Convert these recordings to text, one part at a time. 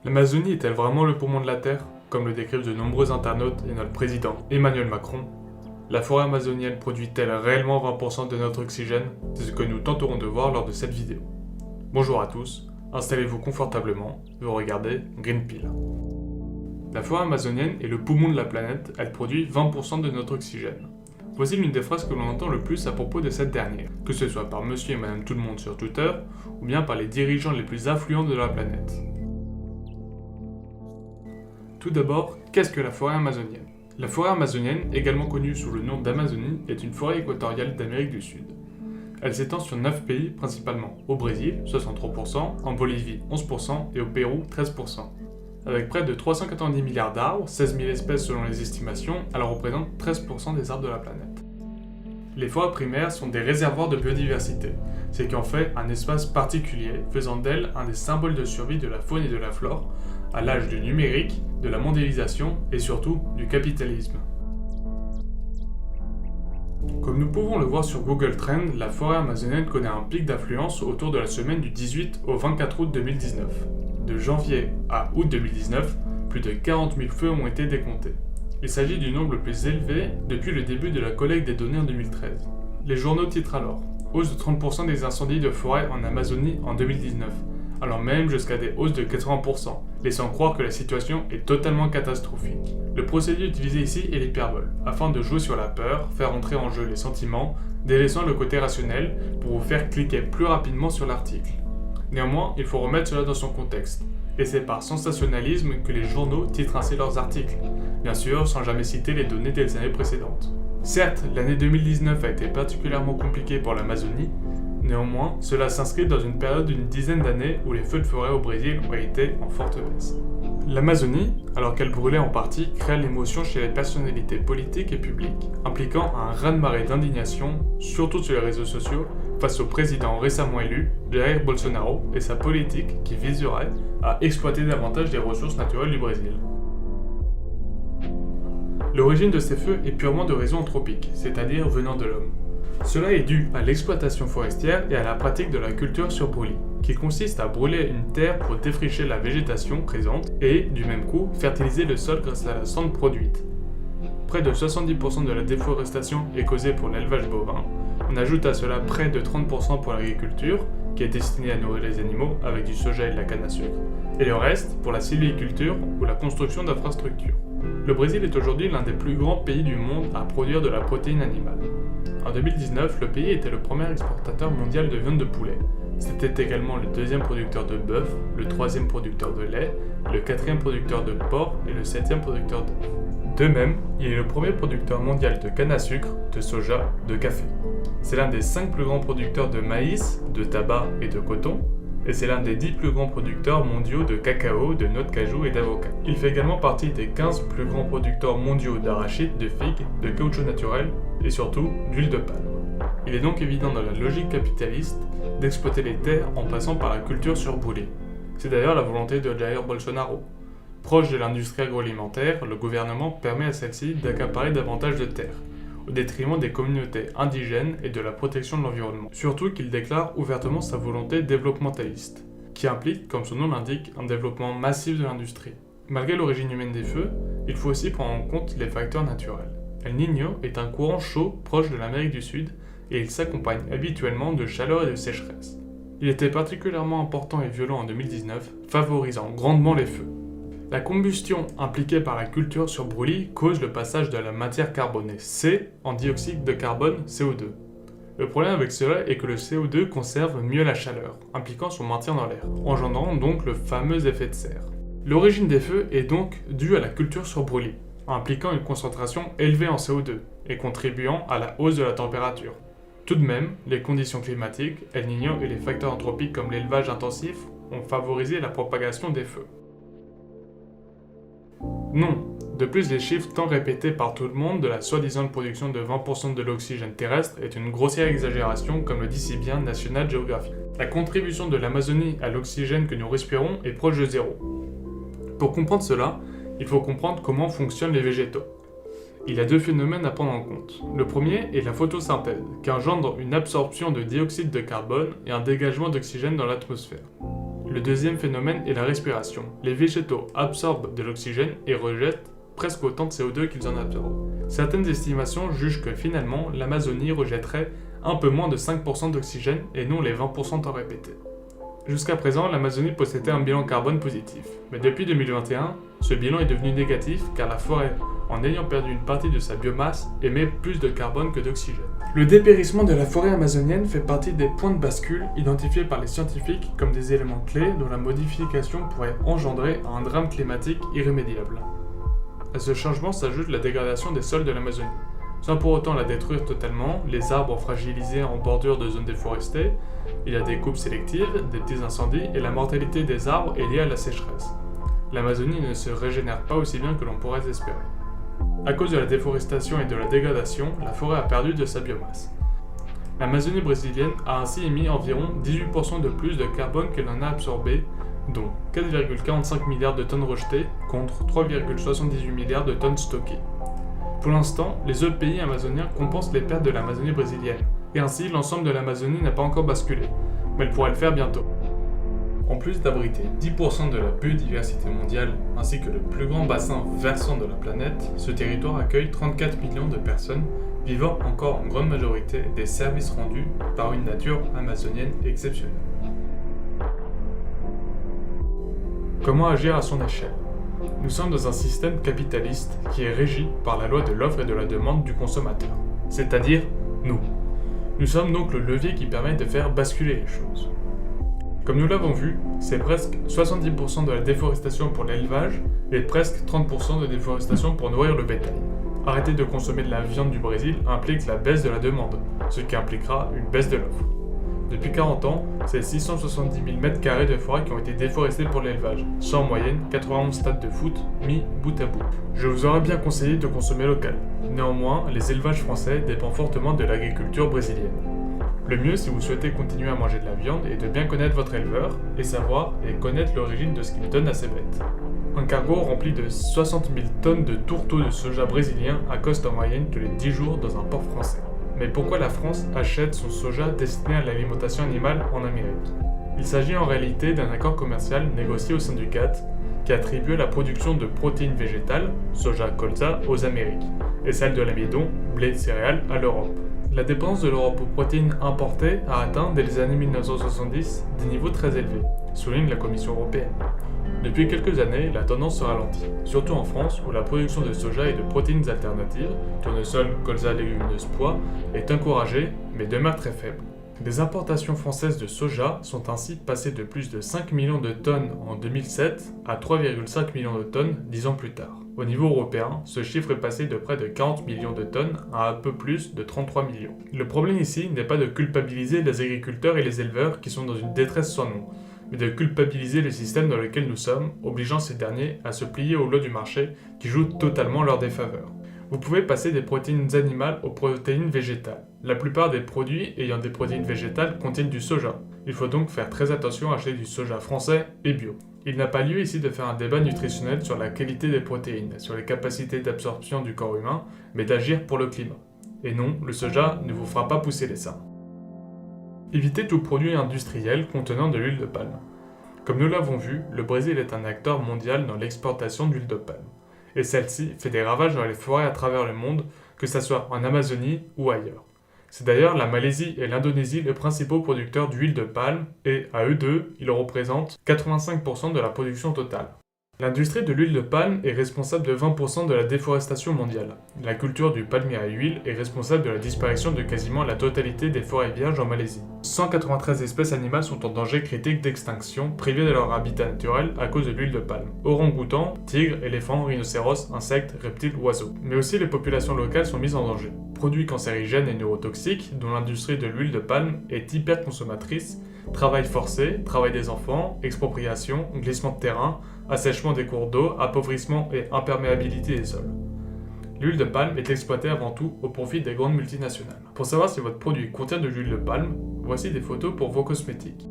L'Amazonie est-elle vraiment le poumon de la Terre, comme le décrivent de nombreux internautes et notre président Emmanuel Macron? La forêt amazonienne produit-elle réellement 20% de notre oxygène? C'est ce que nous tenterons de voir lors de cette vidéo. Bonjour à tous, installez-vous confortablement, vous regardez Green Pill. La forêt amazonienne est le poumon de la planète, elle produit 20% de notre oxygène. Voici l'une des phrases que l'on entend le plus à propos de cette dernière, que ce soit par monsieur et madame tout le monde sur Twitter, ou bien par les dirigeants les plus influents de la planète. Tout d'abord, qu'est-ce que la forêt amazonienne? La forêt amazonienne, également connue sous le nom d'Amazonie, est une forêt équatoriale d'Amérique du Sud. Elle s'étend sur 9 pays, principalement au Brésil, 63%, en Bolivie, 11% et au Pérou, 13%. Avec près de 390 milliards d'arbres, 16 000 espèces selon les estimations, elle représente 13% des arbres de la planète. Les forêts primaires sont des réservoirs de biodiversité, ce qui en fait un espace particulier, faisant d'elles un des symboles de survie de la faune et de la flore, à l'âge du numérique, de la mondialisation et surtout du capitalisme. Comme nous pouvons le voir sur Google Trends, la forêt amazonienne connaît un pic d'affluence autour de la semaine du 18 au 24 août 2019. De janvier à août 2019, plus de 40 000 feux ont été décomptés. Il s'agit du nombre le plus élevé depuis le début de la collecte des données en 2013. Les journaux titrent alors « Hausse de 30% des incendies de forêt en Amazonie en 2019 », allant même jusqu'à des hausses de 80%, laissant croire que la situation est totalement catastrophique. Le procédé utilisé ici est l'hyperbole, afin de jouer sur la peur, faire entrer en jeu les sentiments, délaissant le côté rationnel pour vous faire cliquer plus rapidement sur l'article. Néanmoins, il faut remettre cela dans son contexte, et c'est par sensationnalisme que les journaux titrent ainsi leurs articles, bien sûr sans jamais citer les données des années précédentes. Certes, l'année 2019 a été particulièrement compliquée pour l'Amazonie, néanmoins, cela s'inscrit dans une période d'une dizaine d'années où les feux de forêt au Brésil ont été en forte baisse. L'Amazonie, alors qu'elle brûlait en partie, créa l'émotion chez les personnalités politiques et publiques, impliquant un raz-de-marée d'indignation, surtout sur les réseaux sociaux, face au président récemment élu, Jair Bolsonaro, et sa politique qui viserait à exploiter davantage les ressources naturelles du Brésil. L'origine de ces feux est purement de raison anthropique, c'est-à-dire venant de l'homme. Cela est dû à l'exploitation forestière et à la pratique de la culture sur brûlis, qui consiste à brûler une terre pour défricher la végétation présente et, du même coup, fertiliser le sol grâce à la cendre produite. Près de 70% de la déforestation est causée pour l'élevage bovin. On ajoute à cela près de 30% pour l'agriculture, qui est destinée à nourrir les animaux avec du soja et de la canne à sucre, et le reste pour la sylviculture ou la construction d'infrastructures. Le Brésil est aujourd'hui l'un des plus grands pays du monde à produire de la protéine animale. En 2019, le pays était le premier exportateur mondial de viande de poulet. C'était également le deuxième producteur de bœuf, le troisième producteur de lait, le quatrième producteur de porc et le septième producteur d'œufs. De même, il est le premier producteur mondial de canne à sucre, de soja, de café. C'est l'un des 5 plus grands producteurs de maïs, de tabac et de coton, et c'est l'un des 10 plus grands producteurs mondiaux de cacao, de noix de cajou et d'avocat. Il fait également partie des 15 plus grands producteurs mondiaux d'arachides, de figues, de caoutchouc naturel et surtout d'huile de palme. Il est donc évident dans la logique capitaliste d'exploiter les terres en passant par la culture sur brûlis. C'est d'ailleurs la volonté de Jair Bolsonaro. Proche de l'industrie agroalimentaire, le gouvernement permet à celle-ci d'accaparer davantage de terres, au détriment des communautés indigènes et de la protection de l'environnement. Surtout qu'il déclare ouvertement sa volonté développementaliste, qui implique, comme son nom l'indique, un développement massif de l'industrie. Malgré l'origine humaine des feux, il faut aussi prendre en compte les facteurs naturels. El Niño est un courant chaud proche de l'Amérique du Sud et il s'accompagne habituellement de chaleur et de sécheresse. Il était particulièrement important et violent en 2019, favorisant grandement les feux. La combustion impliquée par la culture sur brûlis cause le passage de la matière carbonée C en dioxyde de carbone CO2. Le problème avec cela est que le CO2 conserve mieux la chaleur, impliquant son maintien dans l'air, engendrant donc le fameux effet de serre. L'origine des feux est donc due à la culture sur brûlis, impliquant une concentration élevée en CO2 et contribuant à la hausse de la température. Tout de même, les conditions climatiques, El Niño et les facteurs anthropiques comme l'élevage intensif ont favorisé la propagation des feux. Non. De plus, les chiffres tant répétés par tout le monde de la soi-disant production de 20% de l'oxygène terrestre est une grossière exagération comme le dit si bien National Geographic. La contribution de l'Amazonie à l'oxygène que nous respirons est proche de zéro. Pour comprendre cela, il faut comprendre comment fonctionnent les végétaux. Il y a 2 phénomènes à prendre en compte. Le premier est la photosynthèse, qui engendre une absorption de dioxyde de carbone et un dégagement d'oxygène dans l'atmosphère. Le deuxième phénomène est la respiration. Les végétaux absorbent de l'oxygène et rejettent presque autant de CO2 qu'ils en absorbent. Certaines estimations jugent que finalement, l'Amazonie rejetterait un peu moins de 5% d'oxygène et non les 20% tant répétés. Jusqu'à présent, l'Amazonie possédait un bilan carbone positif. Mais depuis 2021, ce bilan est devenu négatif car la forêt, en ayant perdu une partie de sa biomasse, émet plus de carbone que d'oxygène. Le dépérissement de la forêt amazonienne fait partie des points de bascule identifiés par les scientifiques comme des éléments clés dont la modification pourrait engendrer un drame climatique irrémédiable. À ce changement s'ajoute la dégradation des sols de l'Amazonie. Sans pour autant la détruire totalement, les arbres fragilisés en bordure de zones déforestées, il y a des coupes sélectives, des petits incendies et la mortalité des arbres est liée à la sécheresse. L'Amazonie ne se régénère pas aussi bien que l'on pourrait espérer. À cause de la déforestation et de la dégradation, la forêt a perdu de sa biomasse. L'Amazonie brésilienne a ainsi émis environ 18% de plus de carbone qu'elle en a absorbé, dont 4,45 milliards de tonnes rejetées contre 3,78 milliards de tonnes stockées. Pour l'instant, les autres pays amazoniens compensent les pertes de l'Amazonie brésilienne, et ainsi l'ensemble de l'Amazonie n'a pas encore basculé, mais elle pourrait le faire bientôt. En plus d'abriter 10% de la biodiversité mondiale ainsi que le plus grand bassin versant de la planète, ce territoire accueille 34 millions de personnes vivant encore en grande majorité des services rendus par une nature amazonienne exceptionnelle. Comment agir à son échelle ? Nous sommes dans un système capitaliste qui est régi par la loi de l'offre et de la demande du consommateur, c'est-à-dire nous. Nous sommes donc le levier qui permet de faire basculer les choses. Comme nous l'avons vu, c'est presque 70% de la déforestation pour l'élevage et presque 30% de déforestation pour nourrir le bétail. Arrêter de consommer de la viande du Brésil implique la baisse de la demande, ce qui impliquera une baisse de l'offre. Depuis 40 ans, c'est 670 000 m² de forêt qui ont été déforestés pour l'élevage, soit en moyenne 91 stades de foot mis bout à bout. Je vous aurais bien conseillé de consommer local. Néanmoins, les élevages français dépendent fortement de l'agriculture brésilienne. Le mieux si vous souhaitez continuer à manger de la viande est de bien connaître votre éleveur et savoir et connaître l'origine de ce qu'il donne à ses bêtes. Un cargo rempli de 60 000 tonnes de tourteaux de soja brésilien accoste en moyenne tous les 10 jours dans un port français. Mais pourquoi la France achète son soja destiné à l'alimentation animale en Amérique ? Il s'agit en réalité d'un accord commercial négocié au sein du GATT qui attribue la production de protéines végétales, soja colza, aux Amériques, et celle de l'amidon, blé céréales, à l'Europe. La dépendance de l'Europe aux protéines importées a atteint dès les années 1970 des niveaux très élevés, souligne la Commission européenne. Depuis quelques années, la tendance se ralentit, surtout en France où la production de soja et de protéines alternatives, tournesol, colza, légumineuses, pois, est encouragée mais demeure très faible. Les importations françaises de soja sont ainsi passées de plus de 5 millions de tonnes en 2007 à 3,5 millions de tonnes 10 ans plus tard. Au niveau européen, ce chiffre est passé de près de 40 millions de tonnes à un peu plus de 33 millions. Le problème ici n'est pas de culpabiliser les agriculteurs et les éleveurs qui sont dans une détresse sans nom, mais de culpabiliser le système dans lequel nous sommes, obligeant ces derniers à se plier aux lois du marché qui jouent totalement leur défaveur. Vous pouvez passer des protéines animales aux protéines végétales. La plupart des produits ayant des protéines végétales contiennent du soja. Il faut donc faire très attention à acheter du soja français et bio. Il n'a pas lieu ici de faire un débat nutritionnel sur la qualité des protéines, sur les capacités d'absorption du corps humain, mais d'agir pour le climat. Et non, le soja ne vous fera pas pousser les seins. Évitez tout produit industriel contenant de l'huile de palme. Comme nous l'avons vu, le Brésil est un acteur mondial dans l'exportation d'huile de palme. Et celle-ci fait des ravages dans les forêts à travers le monde, que ce soit en Amazonie ou ailleurs. C'est d'ailleurs la Malaisie et l'Indonésie les principaux producteurs d'huile de palme et, à eux deux, ils représentent 85% de la production totale. L'industrie de l'huile de palme est responsable de 20% de la déforestation mondiale. La culture du palmier à huile est responsable de la disparition de quasiment la totalité des forêts vierges en Malaisie. 193 espèces animales sont en danger critique d'extinction, privées de leur habitat naturel à cause de l'huile de palme. Orang-outans, tigres, éléphants, rhinocéros, insectes, reptiles, oiseaux. Mais aussi les populations locales sont mises en danger. Produits cancérigènes et neurotoxiques, dont l'industrie de l'huile de palme est hyper consommatrice, travail forcé, travail des enfants, expropriation, glissement de terrain, assèchement des cours d'eau, appauvrissement et imperméabilité des sols. L'huile de palme est exploitée avant tout au profit des grandes multinationales. Pour savoir si votre produit contient de l'huile de palme, voici des photos pour vos cosmétiques.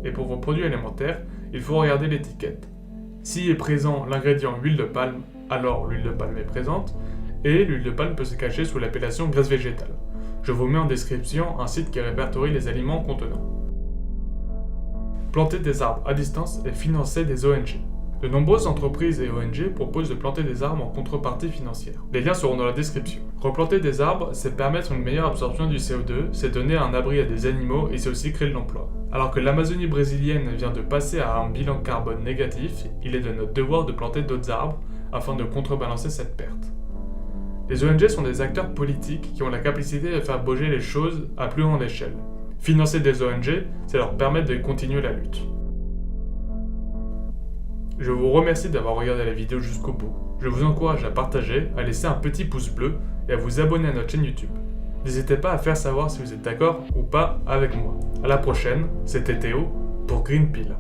Et pour vos produits alimentaires, il faut regarder l'étiquette. Si est présent l'ingrédient huile de palme, alors l'huile de palme est présente, et l'huile de palme peut se cacher sous l'appellation graisse végétale. Je vous mets en description un site qui répertorie les aliments contenant. Planter des arbres à distance et financer des ONG. De nombreuses entreprises et ONG proposent de planter des arbres en contrepartie financière. Les liens seront dans la description. Replanter des arbres, c'est permettre une meilleure absorption du CO2, c'est donner un abri à des animaux et c'est aussi créer de l'emploi. Alors que l'Amazonie brésilienne vient de passer à un bilan carbone négatif, il est de notre devoir de planter d'autres arbres afin de contrebalancer cette perte. Les ONG sont des acteurs politiques qui ont la capacité de faire bouger les choses à plus grande échelle. Financer des ONG, c'est leur permettre de continuer la lutte. Je vous remercie d'avoir regardé la vidéo jusqu'au bout. Je vous encourage à partager, à laisser un petit pouce bleu et à vous abonner à notre chaîne YouTube. N'hésitez pas à faire savoir si vous êtes d'accord ou pas avec moi. À la prochaine, c'était Théo pour Green Pill.